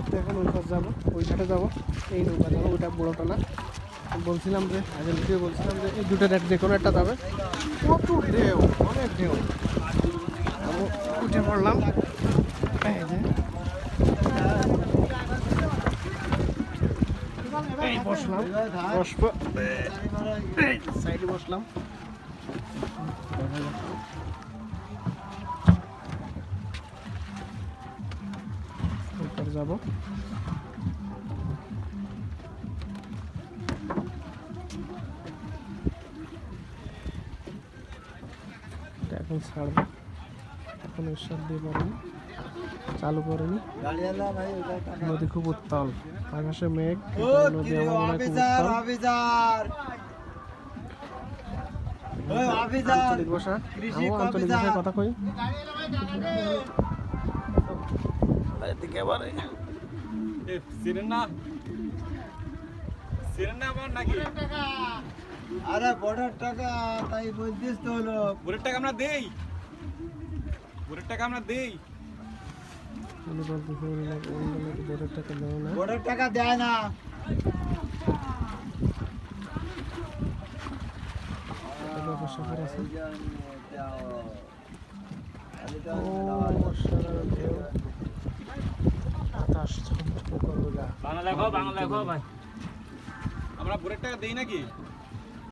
তো এখন ওই পাশ যাবো, ওই ঘাটে যাবো, এই নৌকা যাবো, ওইটা বড়োটা। বলছিলাম যে আগের ভিডিও বলছিলাম যে এই দুটোর এক যে কোনো একটা যাবে। প্রচুর ঢেউ, অনেক ঢেউ। আমি উঠে পড়লাম, এই যে এই বসলাম, বসবো সাইডে বসলাম। যাবো এখন ছাড়বো, এখন ঈশ্বর দিয়ে পারেনি, চালু করেনি। নদী খুব উত্তাল, আকাশে মেঘ, নদী আমার মনে হয় খুব উত্তাল। আঞ্চলিক ভাষা, আমিও আঞ্চলিক ভাষায় কথা কই। আরে বড়ের টাকা তাই বলছিস তো হলো, বুড়ের টাকা আমরা দেই, বুড়ের টাকা আমরা দেই। বড়ের টাকা দেয় না। বাংলা লেখো ভাই, আমরা বুড়ের টাকা দেই নাকি?